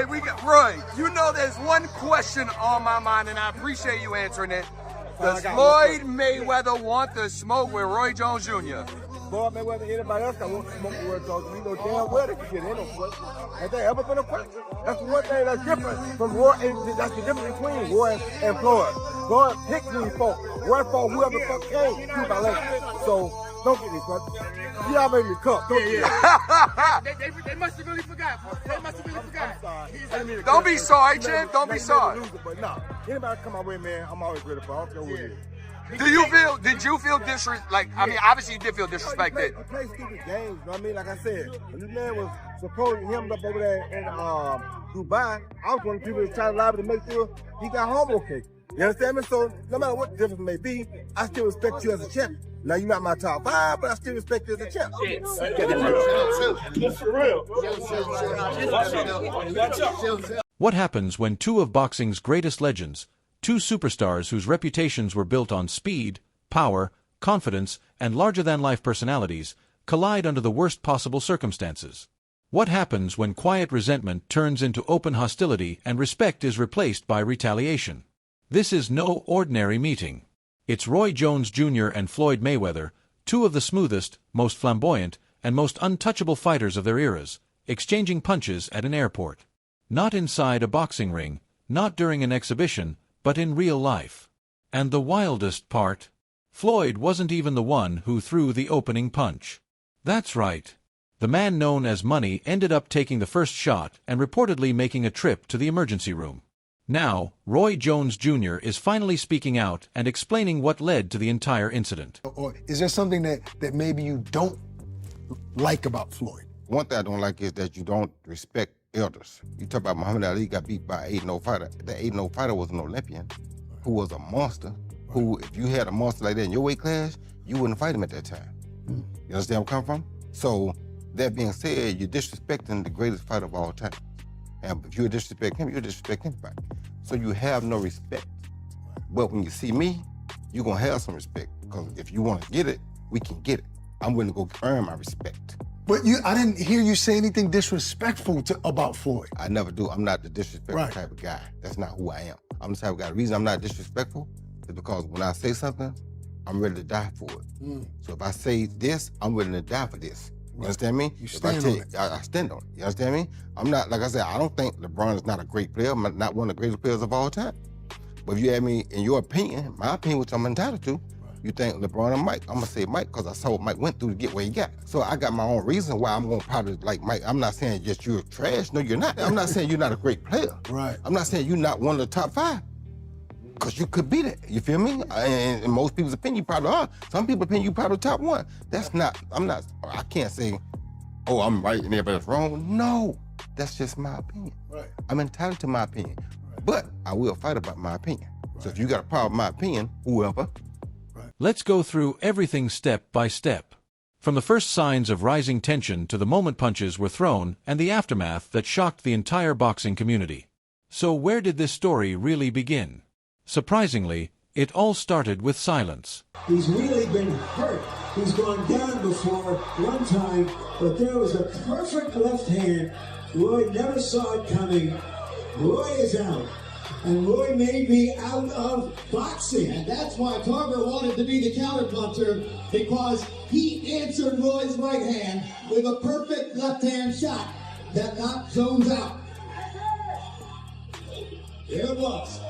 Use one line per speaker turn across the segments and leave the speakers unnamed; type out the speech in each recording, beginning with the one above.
Roy, you know there's one question on my mind, and I appreciate you answering it. Does Floyd Mayweather want to smoke with Roy Jones Jr.?
Floyd Mayweather, anybody else that wants to smoke with Roy Jones, we know damn well they can get in on question. Has there ever been a question? That's one thing that's different from Roy, that's the difference between Roy and Floyd. Floyd picked who he fought. Roy fought whoever the fuck came to my leg. So, don't get me fucked. You already cut.
They must have really forgot. They must have really forgot.
I'm sorry.
Don't be sorry, champ. Don't be sorry.
But nah, anybody come my way, man, I'm always ready for. I don't care who it is.
Did you feel disrespect? I mean, obviously you did feel disrespected.
He played stupid games, you know what I mean? Like I said, when this man was supposedly hemmed up over there in Dubai, I was one of the people that tried to lie to make sure he got home okay. You understand me? So no matter what the difference may be, I still respect you as a champion. Now you're not my top 5, but I still respect you as a champ.
What happens when two of boxing's greatest legends, two superstars whose reputations were built on speed, power, confidence, and larger-than-life personalities, collide under the worst possible circumstances? What happens when quiet resentment turns into open hostility and respect is replaced by retaliation? This is no ordinary meeting. It's Roy Jones Jr. and Floyd Mayweather, two of the smoothest, most flamboyant, and most untouchable fighters of their eras, exchanging punches at an airport. Not inside a boxing ring, not during an exhibition, but in real life. And the wildest part? Floyd wasn't even the one who threw the opening punch. That's right. The man known as Money ended up taking the first shot and reportedly making a trip to the emergency room. Now, Roy Jones Jr. is finally speaking out and explaining what led to the entire incident.
Or is there something that maybe you don't like about Floyd?
One thing I don't like is that you don't respect elders. You talk about Muhammad Ali got beat by an 8-0 fighter. That 8-0 fighter was an Olympian who was a monster, who, if you had a monster like that in your weight class, you wouldn't fight him at that time. You understand where I'm coming from? So, that being said, you're disrespecting the greatest fighter of all time. And if you disrespect him, you disrespect anybody. So you have no respect. But when you see me, you're gonna have some respect. Because if you wanna get it, we can get it. I'm willing to go earn my respect.
But I didn't hear you say anything disrespectful about Floyd.
I never do. I'm not the disrespectful type of guy. That's not who I am. I'm the type of guy. The reason I'm not disrespectful is because when I say something, I'm ready to die for it. So if I say this, I'm willing to die for this. You understand me?
You stand on it.
I stand on it. You understand me? I'm not, like I said, I don't think LeBron is not a great player. I'm not one of the greatest players of all time. But if you ask me, in your opinion, my opinion, which I'm entitled to, you think LeBron or Mike, I'm gonna say Mike because I saw what Mike went through to get where he got. So I got my own reason why I'm gonna probably like Mike. I'm not saying just you're trash. No, you're not. I'm not saying you're not a great player.
Right.
I'm not saying you're not one of the top 5. Because you could be that, you feel me? And in most people's opinion, you probably are. Some people's opinion, you probably top 1. That's not, I can't say, oh, I'm right and everybody's wrong. No, that's just my opinion.
Right.
I'm entitled to my opinion. But I will fight about my opinion. So if you got a problem with my opinion, whoever.
Let's go through everything step by step. From the first signs of rising tension to the moment punches were thrown and the aftermath that shocked the entire boxing community. So where did this story really begin? Surprisingly, it all started with silence.
He's really been hurt. He's gone down before one time, but there was a perfect left hand. Roy never saw it coming. Roy is out. And Roy may be out of boxing.
And that's why Tarver wanted to be the counterpuncher, because he answered Roy's right hand with a perfect left-hand shot that knocked Jones out. There it was.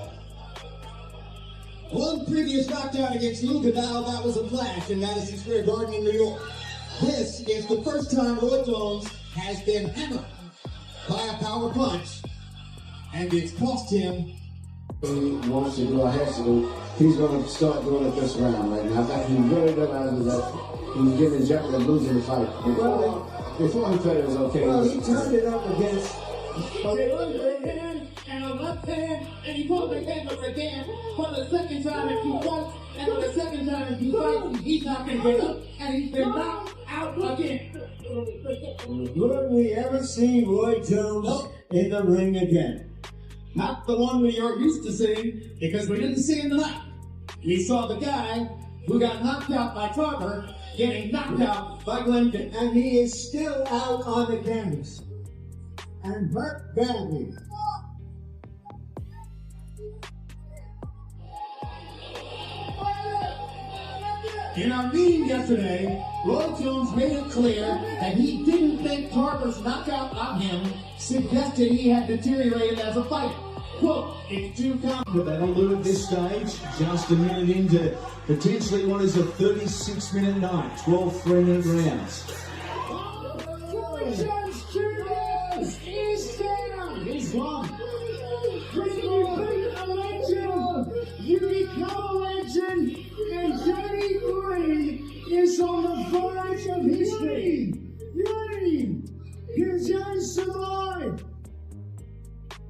One previous knockdown against Lugadal, that was a flash in Madison Square Garden in New York. This is the first time Roy Jones has been hammered by a power punch, and it's cost him.
He wants to go ahead, so he's going to start doing it this round right now. I think he really realizes that he's getting jeopardy of losing the fight. Before he thought it was okay. Well, he turned it up against.
There was a hand and a left hand, and he pulled the hand up again for the second time in 2 fights, and for the second time in 2 fights, he's not going to get up, and he's been knocked out again.
Would we ever see Roy Jones in the ring again?
Not the one we are used to seeing, because we didn't see him tonight. We saw the guy who got knocked out by Tarver getting knocked out by Glenn.
And he is still out on the canvas. and hurt badly. In our meeting yesterday, Roy Jones made it clear that he didn't think Tarver's knockout on him suggested he had deteriorated as a fighter. Quote, it's too common. But that'll do at this stage, just a minute into potentially what is a 36-minute night, 12 3-minute rounds. Roy Jones Jr. is down. He's gone. When you beat a legend, you become a legend. And Johnny Green is on the verge of history. Green, can Johnny survive?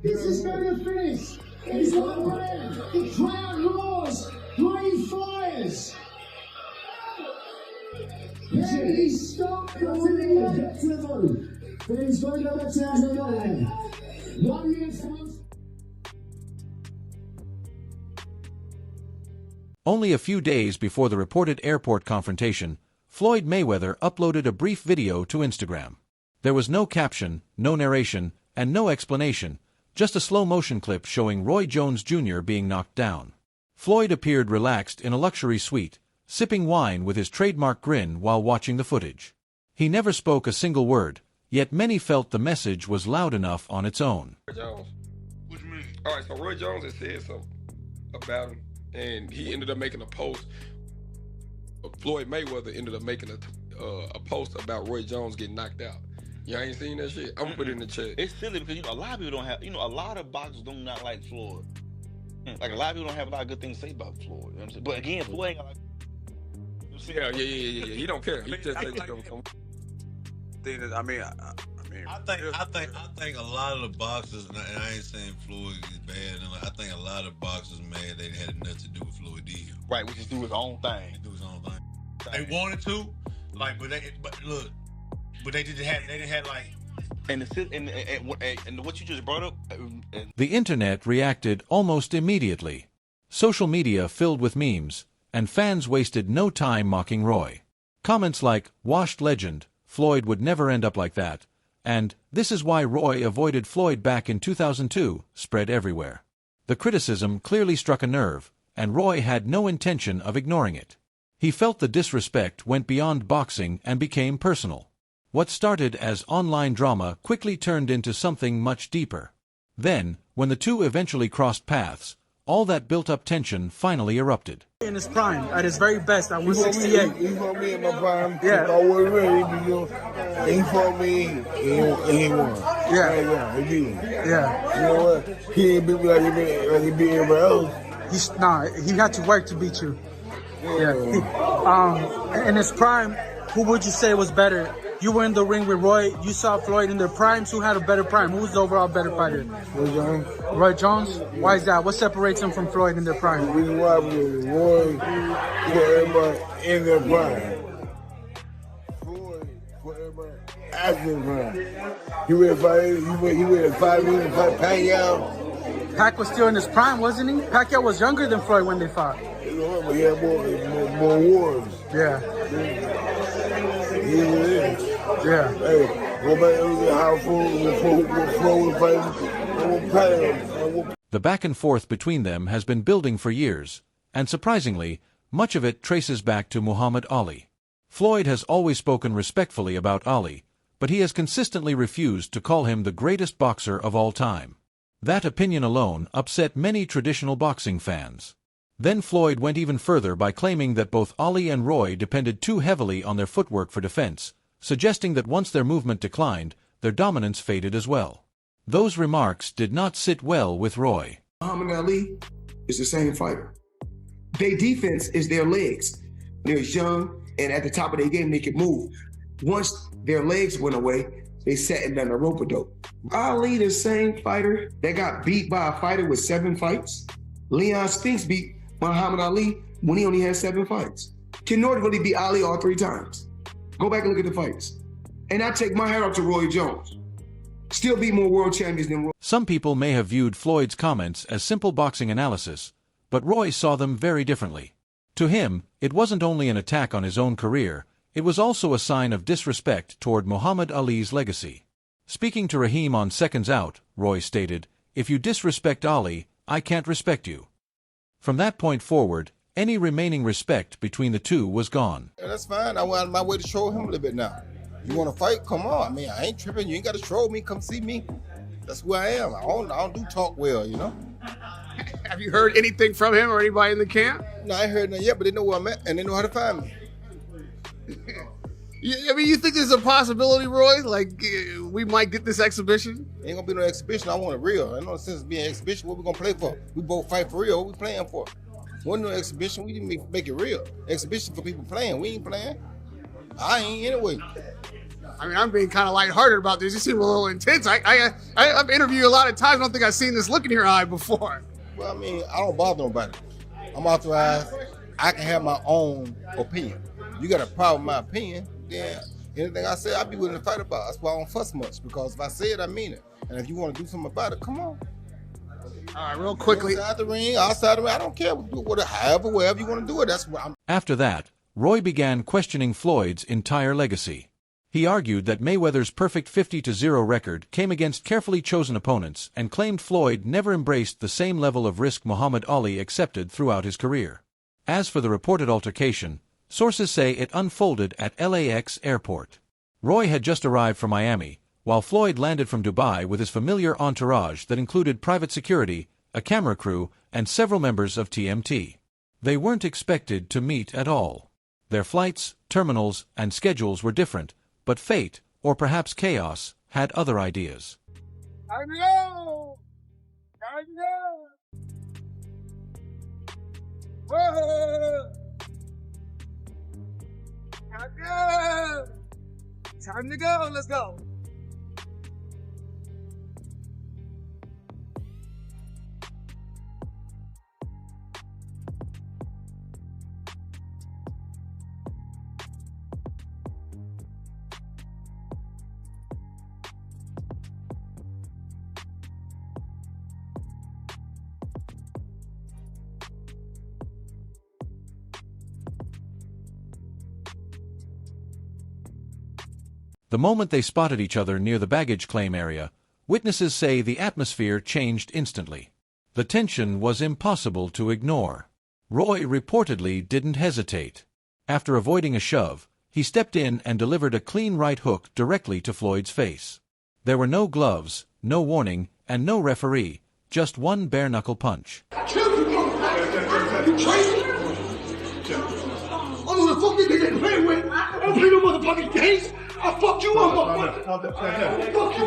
This is going to finish. It's one round. The crowd roars. Green fires. And he stopped the inevitable. But he's going to return to Norway. 1 year from
Only a few days before the reported airport confrontation, Floyd Mayweather uploaded a brief video to Instagram. There was no caption, no narration, and no explanation, just a slow-motion clip showing Roy Jones Jr. being knocked down. Floyd appeared relaxed in a luxury suite, sipping wine with his trademark grin while watching the footage. He never spoke a single word, yet many felt the message was loud enough on its own.
Roy Jones. What you mean? All right, so Roy Jones had said something about him, and he ended up making a post. Floyd Mayweather ended up making a post about Roy Jones getting knocked out. Y'all ain't seen that shit? I'm gonna put it in the chat.
It's silly because a lot of people don't have, a lot of boxers do not like Floyd. Like a lot of people don't have a lot of good things to say about Floyd. You know what I'm saying? But again, Floyd ain't got
Yeah. He don't care. He just said
I think a lot of the boxers, and I ain't saying Floyd is bad, and I think a lot of boxers mad they had nothing to do with Floyd either.
Right, which is do his own thing.
Do his own thing. They wanted to, but they didn't have like.
And what you just brought up.
The internet reacted almost immediately. Social media filled with memes, and fans wasted no time mocking Roy. Comments like, "Washed legend, Floyd would never end up like that," and "This is why Roy avoided Floyd back in 2002, spread everywhere. The criticism clearly struck a nerve, and Roy had no intention of ignoring it. He felt the disrespect went beyond boxing and became personal. What started as online drama quickly turned into something much deeper. Then, when the two eventually crossed paths, all that built-up tension finally erupted.
In his prime, at his very best, at 168.
He fought me in my prime.
Yeah.
I was ready. He fought me and he won.
Yeah.
He beat him.
Yeah.
You know what? He ain't beat me like he beat everybody else.
He had to work to beat you. Yeah. In his prime, who would you say was better? You were in the ring with Roy. You saw Floyd in their primes. Who had a better prime? Who was the overall better fighter?
Roy Jones.
Roy Jones? Why is that? What separates him from Floyd in their prime?
The reason why was Roy put everybody in their prime. Floyd put everybody after their prime. He would have fight me to fight Pacquiao.
Pac was still in his prime, wasn't he? Pacquiao was younger than Floyd when they fought.
You know, but he had more wars.
Yeah.
He is.
Yeah.
Hey, go back and look at how Floyd was fighting.
The back and forth between them has been building for years, and surprisingly, much of it traces back to Muhammad Ali. Floyd has always spoken respectfully about Ali, but he has consistently refused to call him the greatest boxer of all time. That opinion alone upset many traditional boxing fans. Then Floyd went even further by claiming that both Ali and Roy depended too heavily on their footwork for defense, suggesting that once their movement declined, their dominance faded as well. Those remarks did not sit well with Roy.
Muhammad Ali is the same fighter. Their defense is their legs. They're young, and at the top of their game, they can move. Once their legs went away, they sat in the rope-a-dope. Ali, the same fighter that got beat by a fighter with 7 fights. Leon Spinks beat Muhammad Ali when he only had 7 fights. Ken Norton really beat Ali all 3 times. Go back and look at the fights. And I take my hat off to Roy Jones. Still beat more world champions than Roy.
Some people may have viewed Floyd's comments as simple boxing analysis, but Roy saw them very differently. To him, it wasn't only an attack on his own career, it was also a sign of disrespect toward Muhammad Ali's legacy. Speaking to Raheem on Seconds Out, Roy stated, "If you disrespect Ali, I can't respect you." From that point forward, any remaining respect between the two was gone.
Yeah, that's fine. I went out of my way to troll him a little bit now. You want to fight? Come on. I mean, I ain't tripping. You ain't got to troll me. Come see me. That's who I am. I don't do talk well, you know?
Have you heard anything from him or anybody in the camp?
No, I ain't heard nothing yet, but they know where I'm at, and they know how to find me.
I mean, you think there's a possibility, Roy? Like, we might get this exhibition?
Ain't gonna be no exhibition. I want it real. Ain't no sense of being an exhibition. What we gonna play for? We both fight for real. What we playing for? Wasn't no exhibition. We didn't make it real. Exhibition for people playing. We ain't playing. I ain't anyway.
I mean, I'm being kind of lighthearted about this. You seem a little intense. I've interviewed you a lot of times. I don't think I've seen this look in your eye before.
Well, I mean, I don't bother nobody. I'm authorized. I can have my own opinion. You got a problem with my opinion, then anything I say, I'll be willing to fight about. That's why I don't fuss much, because if I say it, I mean it. And if you want to do something about it, come on.
All right, real quickly.
Inside the ring, outside the ring, I don't care. Whatever you want to do it, that's what I'm.
After that, Roy began questioning Floyd's entire legacy. He argued that Mayweather's perfect 50-0 record came against carefully chosen opponents and claimed Floyd never embraced the same level of risk Muhammad Ali accepted throughout his career. As for the reported altercation, sources say it unfolded at LAX airport. Roy had just arrived from Miami, while Floyd landed from Dubai with his familiar entourage that included private security, a camera crew, and several members of TMT. They weren't expected to meet at all. Their flights, terminals, and schedules were different, but fate, or perhaps chaos, had other ideas.
Time to go! Time to go! Whoa! Time to go! Time to go! Let's go!
The moment they spotted each other near the baggage claim area, witnesses say the atmosphere changed instantly. The tension was impossible to ignore. Roy reportedly didn't hesitate. After avoiding a shove, he stepped in and delivered a clean right hook directly to Floyd's face. There were no gloves, no warning, and no referee, just one bare-knuckle punch.
You crazy? I don't know the fuck you getting played with. I don't play no motherfucking games. I'll fuck you up, motherfucker. Fuck you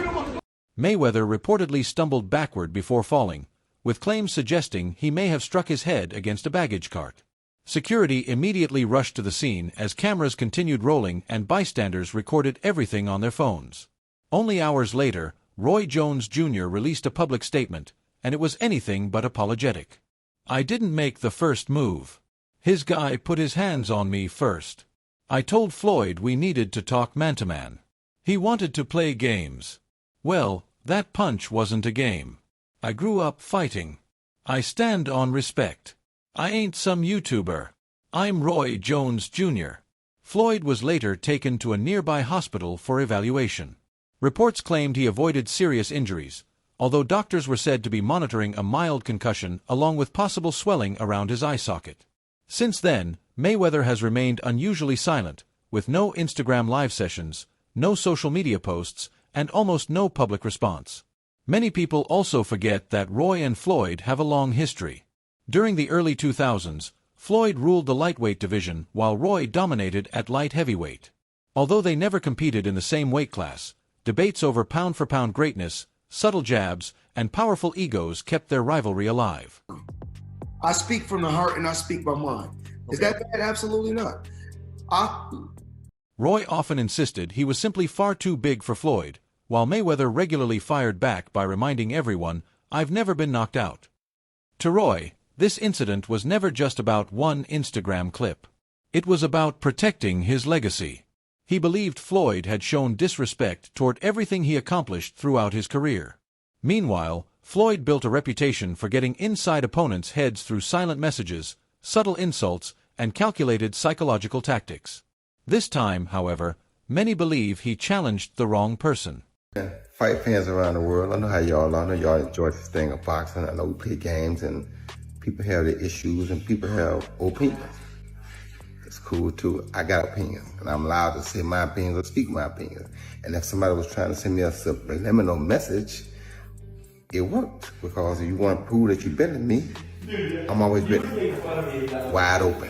up.
Mayweather reportedly stumbled backward before falling, with claims suggesting he may have struck his head against a baggage cart. Security immediately rushed to the scene as cameras continued rolling and bystanders recorded everything on their phones. Only hours later, Roy Jones Jr. released a public statement, and it was anything but apologetic. "I didn't make the first move. His guy put his hands on me first. I told Floyd we needed to talk man-to-man. He wanted to play games. Well, that punch wasn't a game. I grew up fighting. I stand on respect. I ain't some YouTuber. I'm Roy Jones Jr." Floyd was later taken to a nearby hospital for evaluation. Reports claimed he avoided serious injuries, although doctors were said to be monitoring a mild concussion along with possible swelling around his eye socket. Since then, Mayweather has remained unusually silent, with no Instagram live sessions, no social media posts, and almost no public response. Many people also forget that Roy and Floyd have a long history. During the early 2000s, Floyd ruled the lightweight division while Roy dominated at light heavyweight. Although they never competed in the same weight class, debates over pound-for-pound greatness, subtle jabs, and powerful egos kept their rivalry alive.
I speak from the heart and I speak my mind. Is that bad? Absolutely not.
Roy often insisted he was simply far too big for Floyd, while Mayweather regularly fired back by reminding everyone, "I've never been knocked out." To Roy, this incident was never just about one Instagram clip. It was about protecting his legacy. He believed Floyd had shown disrespect toward everything he accomplished throughout his career. Meanwhile, Floyd built a reputation for getting inside opponents' heads through silent messages, subtle insults, and calculated psychological tactics. This time, however, many believe he challenged the wrong person.
Fight fans around the world, I know how y'all are. I know y'all enjoy this thing of boxing. I know we play games and people have their issues and people have opinions. It's cool too. I got opinions and I'm allowed to say my opinions or speak my opinions. And if somebody was trying to send me a subliminal message, it worked, because if you want to prove that you're better than me, I'm always ready, wide open,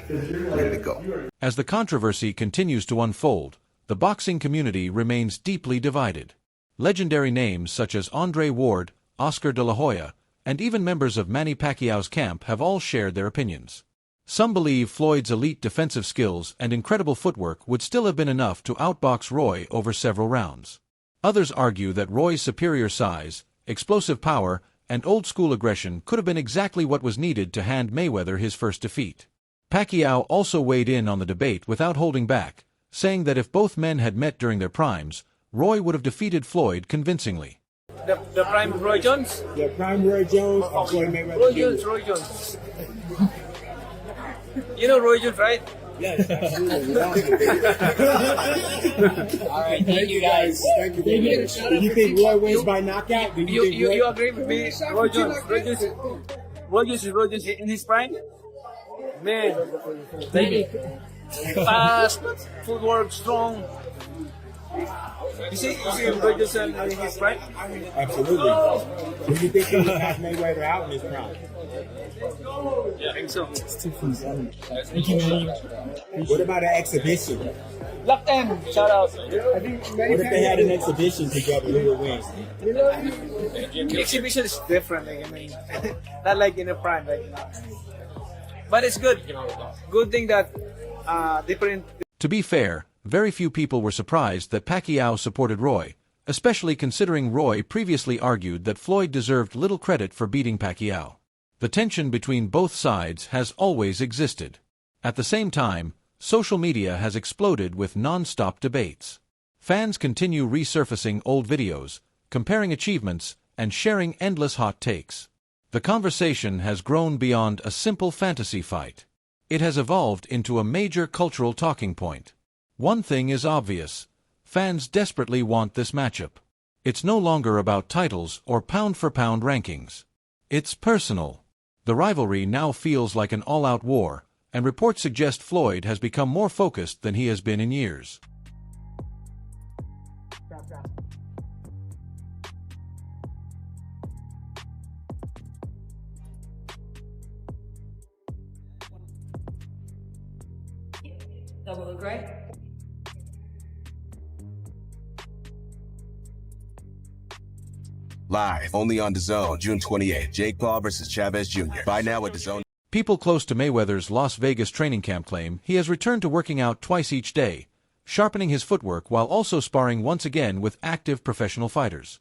ready to go.
As the controversy continues to unfold, the boxing community remains deeply divided. Legendary names such as Andre Ward, Oscar De La Hoya, and even members of Manny Pacquiao's camp have all shared their opinions. Some believe Floyd's elite defensive skills and incredible footwork would still have been enough to outbox Roy over several rounds. Others argue that Roy's superior size, explosive power, and old-school aggression could have been exactly what was needed to hand Mayweather his first defeat. Pacquiao also weighed in on the debate without holding back, saying that if both men had met during their primes, Roy would have defeated Floyd convincingly.
The prime Roy Jones?
The prime Roy Jones or Floyd Mayweather?
Roy Jones. You know Roy Jones, right?
Yes, absolutely.
All right, thank you guys.
Thank you. Do you think Roy wins by knockout? Do
You agree with me? Roy Jones is in his prime? Man, fast, footwork, strong. You see Roy Jones in his prime?
Absolutely. Do you think he will pass Mayweather out in his prime?
Yeah, I think so.
What about an exhibition?
Left end, shout out.
What if they had an exhibition together? Who would win?
The exhibition is different. I mean, not like in a prime, but it's good. Good thing that different.
To be fair, very few people were surprised that Pacquiao supported Roy, especially considering Roy previously argued that Floyd deserved little credit for beating Pacquiao. The tension between both sides has always existed. At the same time, social media has exploded with non-stop debates. Fans continue resurfacing old videos, comparing achievements, and sharing endless hot takes. The conversation has grown beyond a simple fantasy fight. It has evolved into a major cultural talking point. One thing is obvious: fans desperately want this matchup. It's no longer about titles or pound-for-pound rankings. It's personal. The rivalry now feels like an all-out war, and reports suggest Floyd has become more focused than he has been in years.
Double look right.
Live, only on DAZN, June 28th. Jake Paul versus Chavez Jr. Buy now at DAZN.
People close to Mayweather's Las Vegas training camp claim he has returned to working out twice each day, sharpening his footwork while also sparring once again with active professional fighters.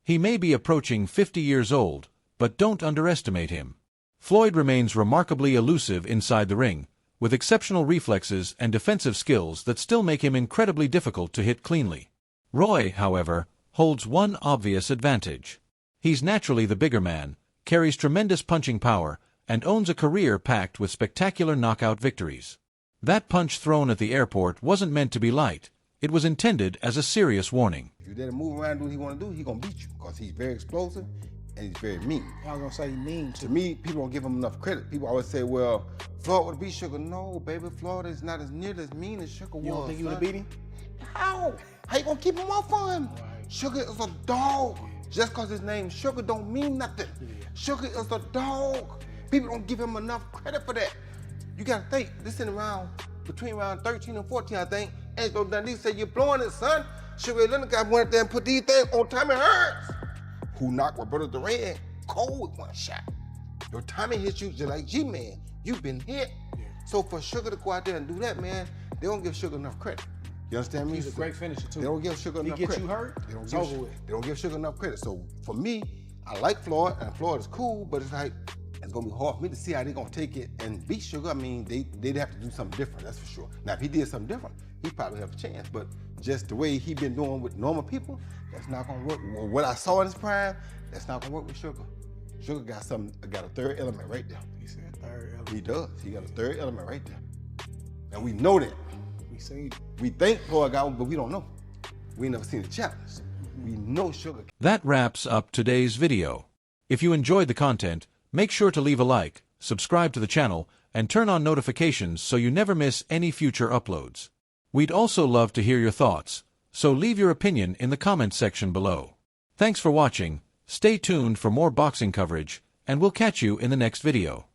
He may be approaching 50 years old, but don't underestimate him. Floyd remains remarkably elusive inside the ring, with exceptional reflexes and defensive skills that still make him incredibly difficult to hit cleanly. Roy, however, holds one obvious advantage. He's naturally the bigger man, carries tremendous punching power, and owns a career packed with spectacular knockout victories. That punch thrown at the airport wasn't meant to be light. It was intended as a serious warning.
If you let him move around and do what he want to do, he's going to beat you, because he's very explosive and he's very mean.
I was going to say mean, too.
To me, people don't give him enough credit. People always say, well, Floyd would beat Sugar. No, baby, Floyd is not as nearly as mean as Sugar was.
You don't think he would have beat him?
How? How you going to keep him off of him? Right. Sugar is a dog. Just because his name's Sugar don't mean nothing. Yeah. Sugar is a dog. People don't give him enough credit for that. You got to think, this in around, between round 13 and 14, I think, Angelo Dundee said, you're blowing it, son. Sugar Leonard guy went up there and put these things on Tommy Hearns, who knocked Roberto Duran cold with one shot. Your Tommy hit you just like G-Man. You've been hit. Yeah. So for Sugar to go out there and do that, man, they don't give Sugar enough credit. You understand me?
He's a great finisher, too.
They don't give Sugar enough credit.
He gets you hurt,
it's over with. They don't give Sugar enough credit. So for me, I like Floyd, and Floyd is cool, but it's like, It's gonna be hard for me to see how they're gonna take it and beat Sugar. I mean, they'd have to do something different, that's for sure. Now, if he did something different, he probably have a chance. But just the way he been doing with normal people, that's not gonna work. Well, what I saw in his prime, that's not gonna work with Sugar. Sugar got a third element right there.
He said third element.
He does. He got a third element right there. And we know that.
We seen it.
We think Floyd got one, but we don't know. We ain't never seen the challenge. We know Sugar.
That wraps up today's video. If you enjoyed the content, make sure to leave a like, subscribe to the channel, and turn on notifications so you never miss any future uploads. We'd also love to hear your thoughts, so leave your opinion in the comments section below. Thanks for watching, stay tuned for more boxing coverage, and we'll catch you in the next video.